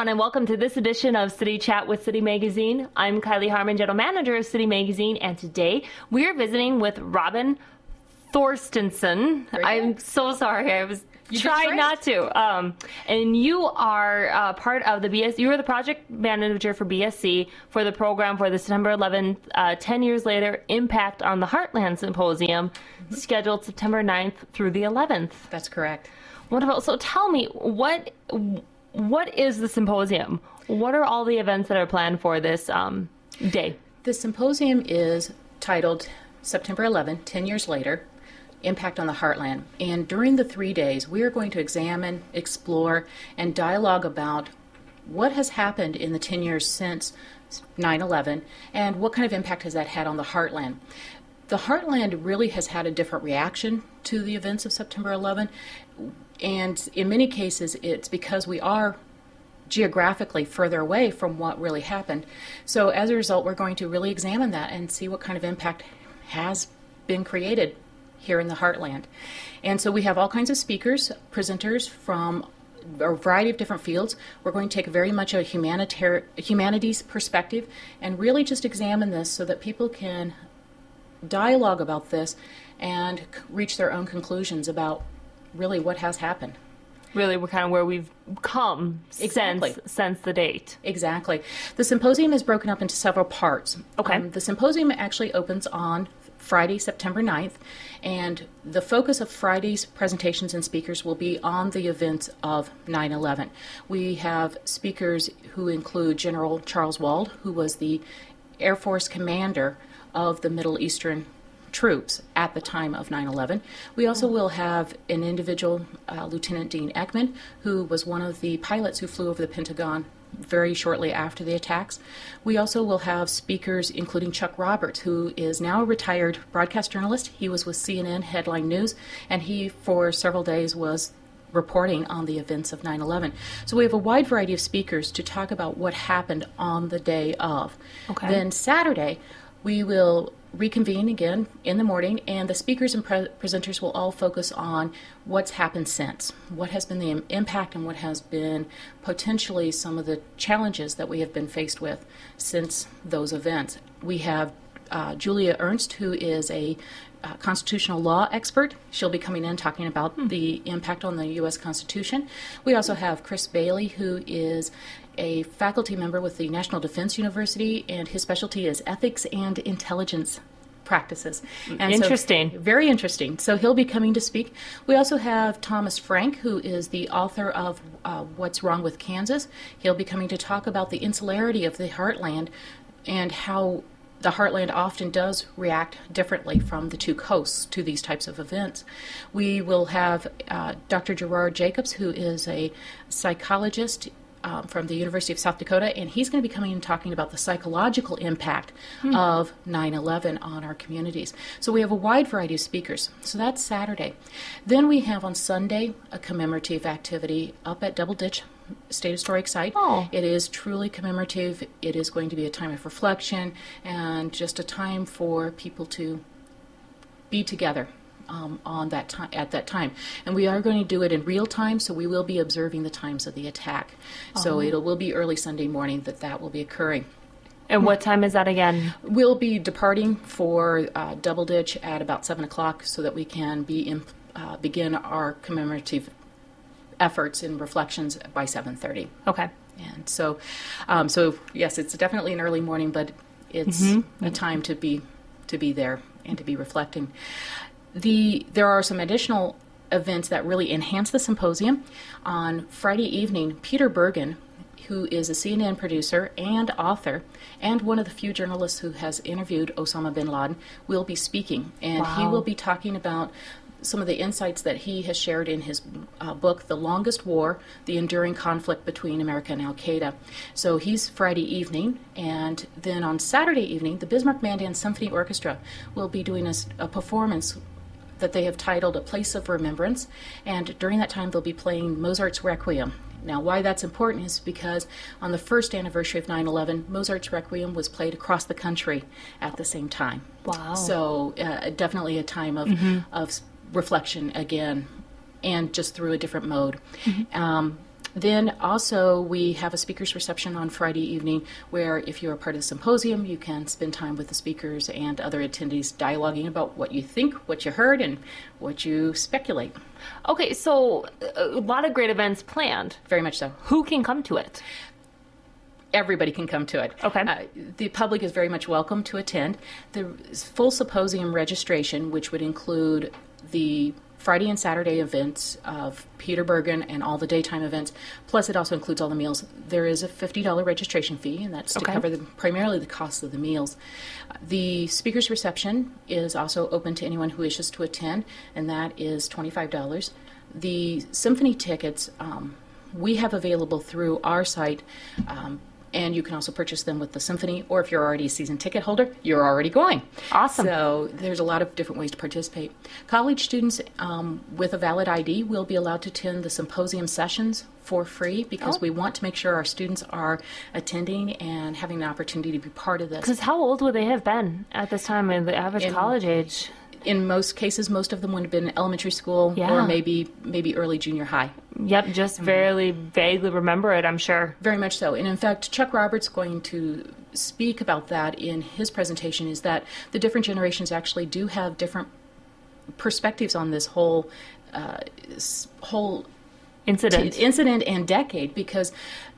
everyone, and welcome to this edition of City Chat with City Magazine. I'm Kilee Harmon, General Manager of City Magazine, and today we are visiting with Robin Thorstenson. I'm so sorry, I was trying not to. And you are part of the BS. You are the project manager for BSC for the program for the September 11th, 10 years later, Impact on the Heartland Symposium, scheduled September 9th through the 11th. That's correct. Wonderful. So tell me, what is the symposium? What are all the events that are planned for this day? The symposium is titled September 11th, 10 years later, Impact on the Heartland. And during the 3 days, we are going to examine, explore, and dialogue about what has happened in the 10 years since 9/11 and what kind of impact has that had on the Heartland. The Heartland really has had a different reaction to the events of September 11th. And in many cases, it's because we are geographically further away from what really happened. So as a result, we're going to really examine that and see what kind of impact has been created here in the Heartland. And so we have all kinds of speakers, presenters from a variety of different fields. We're going to take very much a humanities perspective and really just examine this so that people can dialogue about this and reach their own conclusions about really what has happened. Really, we're kind of where we've come since the date. Exactly. The symposium is broken up into several parts. Okay. The symposium actually opens on Friday, September 9th, and the focus of Friday's presentations and speakers will be on the events of 9/11. We have speakers who include General Charles Wald, who was the Air Force commander of the Middle Eastern troops at the time of 9/11. We also will have an individual, Lieutenant Dean Ekman, who was one of the pilots who flew over the Pentagon very shortly after the attacks. We also will have speakers including Chuck Roberts, who is now a retired broadcast journalist. He was with CNN Headline News, and he for several days was reporting on the events of 9/11. So we have a wide variety of speakers to talk about what happened on the day of. Okay. Then Saturday, we will reconvene again in the morning, and the speakers and presenters will all focus on what's happened since, what has been the impact and what has been potentially some of the challenges that we have been faced with since those events. We have Julia Ernst, who is a constitutional law expert. She'll be coming in talking about the impact on the U.S. Constitution. We also have Chris Bailey, who is a faculty member with the National Defense University, and his specialty is ethics and intelligence practices. And interesting. So, very interesting. So he'll be coming to speak. We also have Thomas Frank, who is the author of What's Wrong with Kansas. He'll be coming to talk about the insularity of the Heartland and how the Heartland often does react differently from the two coasts to these types of events. We will have Dr. Gerard Jacobs, who is a psychologist from the University of South Dakota, and he's going to be coming and talking about the psychological impact of 9/11 on our communities. So we have a wide variety of speakers. So that's Saturday. Then we have on Sunday a commemorative activity up at Double Ditch State Historic Site. Oh. It is truly commemorative. It is going to be a time of reflection and just a time for people to be together at that time. And we are going to do it in real time, so we will be observing the times of the attack. So it will be early Sunday morning that will be occurring. And what time is that again? We'll be departing for Double Ditch at about 7 o'clock so that we can begin our commemorative efforts and reflections by 7:30. Okay. And so yes, it's definitely an early morning, but it's a time to be there and to be reflecting. There are some additional events that really enhance the symposium. On Friday evening, Peter Bergen, who is a CNN producer and author, and one of the few journalists who has interviewed Osama bin Laden, will be speaking. And he will be talking about some of the insights that he has shared in his book, The Longest War, The Enduring Conflict Between America and Al-Qaeda. So he's Friday evening, and then on Saturday evening, the Bismarck Mandan Symphony Orchestra will be doing a performance that they have titled A Place of Remembrance, and during that time they'll be playing Mozart's Requiem. Now, why that's important is because on the first anniversary of 9/11, Mozart's Requiem was played across the country at the same time. Wow. So definitely a time of reflection again, and just through a different mode. Then also we have a speakers reception on Friday evening where if you're a part of the symposium, you can spend time with the speakers and other attendees dialoguing about what you think, what you heard, and what you speculate. Okay, so a lot of great events planned. Very much so. Who can come to it? Everybody can come to it. Okay. The public is very much welcome to attend. The full symposium registration, which would include the Friday and Saturday events of Peter Bergen and all the daytime events, plus it also includes all the meals. There is a $50 registration fee, and that's to cover primarily the cost of the meals. The speaker's reception is also open to anyone who wishes to attend, and that is $25. The symphony tickets we have available through our site, and you can also purchase them with the symphony, or if you're already a season ticket holder, you're already going. Awesome. So there's a lot of different ways to participate. College students with a valid ID will be allowed to attend the symposium sessions for free because we want to make sure our students are attending and having the opportunity to be part of this. Because how old would they have been at this time in the average college age? In most cases, most of them would have been elementary school or maybe early junior high. Yep, just vaguely remember it, I'm sure. Very much so. And in fact, Chuck Roberts going to speak about that in his presentation, is that the different generations actually do have different perspectives on this whole incident and decade, because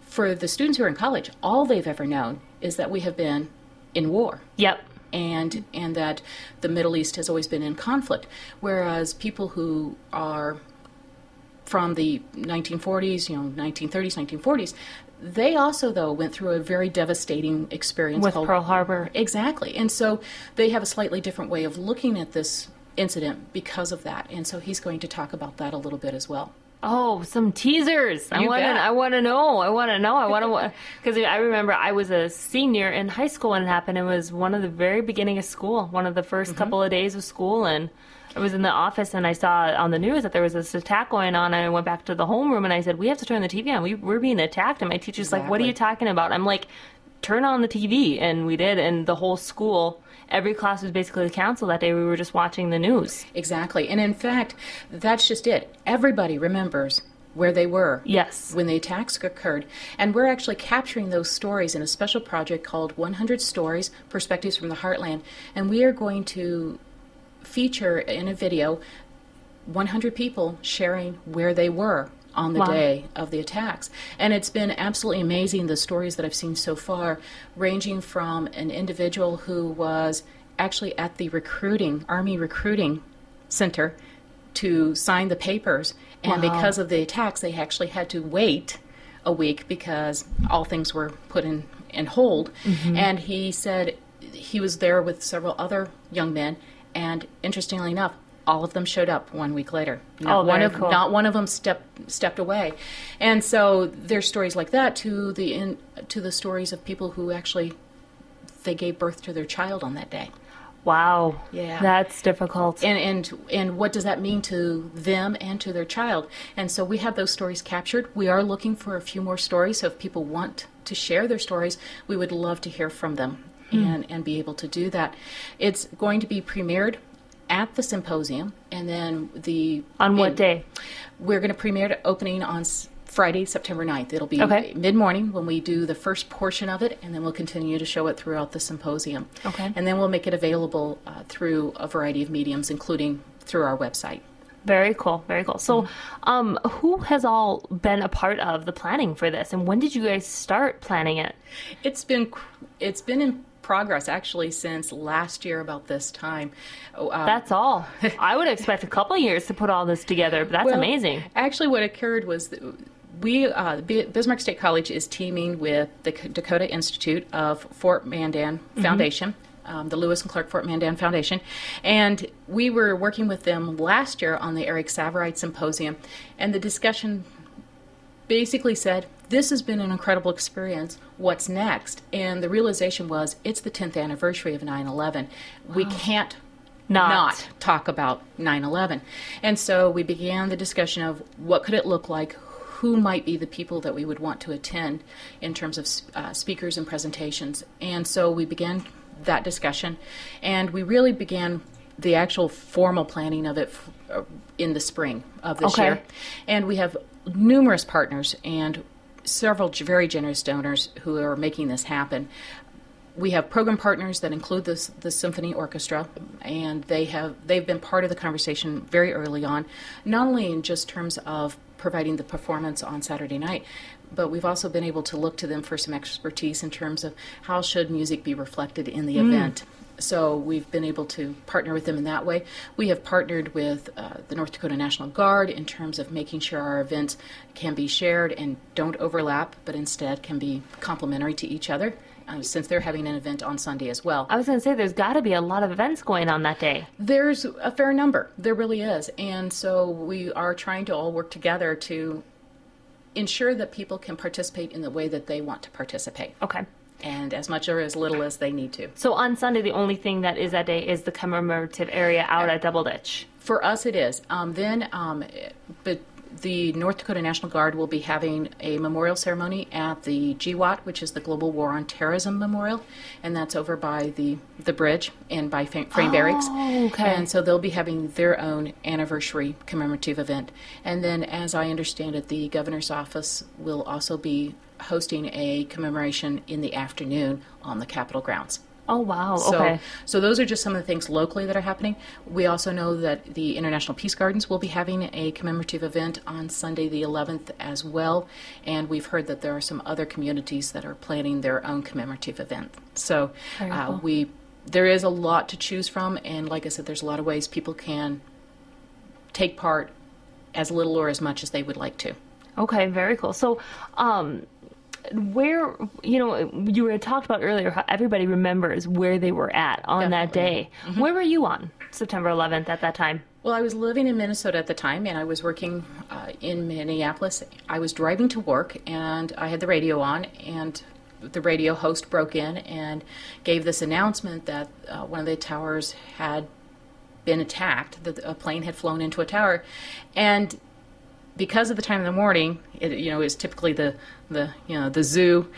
for the students who are in college, all they've ever known is that we have been in war. Yep. And that the Middle East has always been in conflict, whereas people who are from the 1940s, 1930s, 1940s, they also, though, went through a very devastating experience with Pearl Harbor. Exactly. And so they have a slightly different way of looking at this incident because of that. And so he's going to talk about that a little bit as well. Oh, some teasers. I want to know. Because I remember I was a senior in high school when it happened. It was one of the very beginning of school, one of the first couple of days of school. And I was in the office and I saw on the news that there was this attack going on. And I went back to the homeroom and I said, we have to turn the TV on. We're being attacked. And my teacher's like, what are you talking about? I'm like, turn on the TV. And we did. And the whole school, every class was basically canceled that day. We were just watching the news. Exactly. And in fact, that's just it. Everybody remembers where they were when the attacks occurred. And we're actually capturing those stories in a special project called 100 Stories, Perspectives from the Heartland. And we are going to feature in a video 100 people sharing where they were on the day of the attacks. And it's been absolutely amazing, the stories that I've seen so far, ranging from an individual who was actually at the Army recruiting center to sign the papers. And because of the attacks, they actually had to wait a week because all things were put in hold. And he said he was there with several other young men, and interestingly enough, all of them showed up 1 week later. Not one of them stepped away. And so there's stories like that to the stories of people who actually they gave birth to their child on that day. Wow. Yeah. That's difficult. And what does that mean to them and to their child? And so we have those stories captured. We are looking for a few more stories. So if people want to share their stories, we would love to hear from them and be able to do that. It's going to be premiered at the symposium, and then on what day? We're going to premiere it opening on Friday, September 9th. It'll be mid-morning when we do the first portion of it, and then we'll continue to show it throughout the symposium. And then we'll make it available through a variety of mediums, including through our website. Very cool, very cool. So who has all been a part of the planning for this, and when did you guys start planning it? It's been in progress actually since last year about this time. That's all. I would expect a couple of years to put all this together, but that's amazing. Actually, what occurred was that Bismarck State College is teaming with the Dakota Institute of Fort Mandan Foundation, the Lewis and Clark Fort Mandan Foundation, and we were working with them last year on the Eric Savarite Symposium, and the discussion basically said, this has been an incredible experience. What's next? And the realization was, it's the 10th anniversary of 9/11. We can't not talk about 9/11. And so we began the discussion of what could it look like, who might be the people that we would want to attend in terms of speakers and presentations. And so we began that discussion, and we really began the actual formal planning of it in the spring of this year. And we have numerous partners and several very generous donors who are making this happen. We have program partners that include the symphony orchestra, and they've been part of the conversation very early on, not only in just terms of providing the performance on Saturday night, but we've also been able to look to them for some expertise in terms of how should music be reflected in the event. So we've been able to partner with them in that way. We have partnered with the North Dakota National Guard in terms of making sure our events can be shared and don't overlap, but instead can be complementary to each other, since they're having an event on Sunday as well. I was going to say, there's got to be a lot of events going on that day. There's a fair number. There really is. And so we are trying to all work together to ensure that people can participate in the way that they want to participate. Okay. And as much or as little as they need to. So on Sunday, the only thing that is that day is the commemorative area out at Double Ditch. For us, it is. But the North Dakota National Guard will be having a memorial ceremony at the GWAT, which is the Global War on Terrorism Memorial, and that's over by the bridge and by Frame Barracks. Okay. And so they'll be having their own anniversary commemorative event. And then, as I understand it, the governor's office will also be hosting a commemoration in the afternoon on the Capitol grounds. Oh, wow. Okay. So those are just some of the things locally that are happening. We also know that the International Peace Gardens will be having a commemorative event on Sunday the 11th as well, and we've heard that there are some other communities that are planning their own commemorative event. So cool. There is a lot to choose from, and like I said, there's a lot of ways people can take part, as little or as much as they would like to. Okay, very cool. So, where, you had talked about earlier how everybody remembers where they were at on that day. Mm-hmm. Where were you on September 11th at that time? Well, I was living in Minnesota at the time, and I was working in Minneapolis. I was driving to work, and I had the radio on, and the radio host broke in and gave this announcement that one of the towers had been attacked, that a plane had flown into a tower, and because of the time of the morning, it was typically the zoo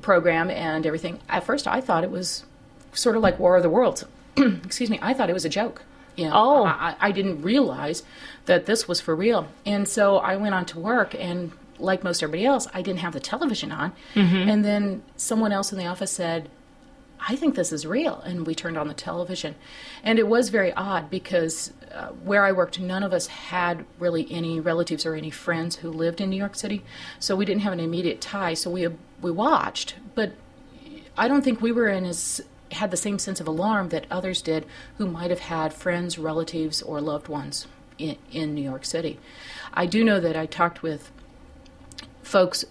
program and everything. At first, I thought it was sort of like War of the Worlds. Excuse me. I thought it was a joke. I didn't realize that this was for real. And so I went on to work, and like most everybody else, I didn't have the television on. Mm-hmm. And then someone else in the office said, I think this is real. And we turned on the television. And it was very odd because where I worked, none of us had really any relatives or any friends who lived in New York City. So we didn't have an immediate tie. So we watched. But I don't think we were had the same sense of alarm that others did who might have had friends, relatives, or loved ones in New York City. I do know that I talked with folks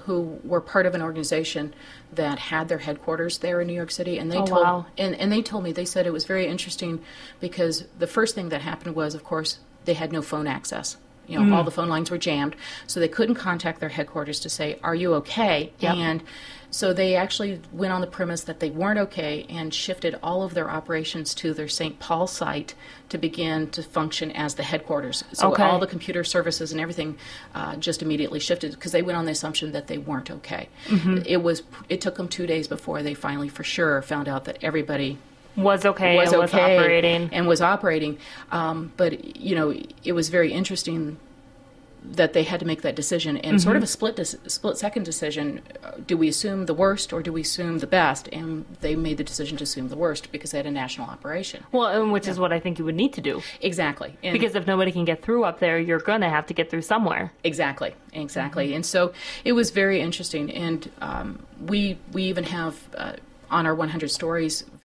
who were part of an organization that had their headquarters there in New York City, and they they told me, they said it was very interesting because the first thing that happened was, of course, they had no phone access. All the phone lines were jammed, so they couldn't contact their headquarters to say, "Are you okay?" Yep. And so they actually went on the premise that they weren't okay and shifted all of their operations to their St. Paul site to begin to function as the headquarters. So all the computer services and everything just immediately shifted because they went on the assumption that they weren't okay. Mm-hmm. It took them 2 days before they finally for sure found out that everybody was operating. But it was very interesting that they had to make that decision, and sort of a split-second decision. Do we assume the worst or do we assume the best? And they made the decision to assume the worst because they had a national operation. Well, and which is what I think you would need to do. Exactly. Because if nobody can get through up there, you're going to have to get through somewhere. Exactly. Mm-hmm. And so it was very interesting. And we even have on our 100 Stories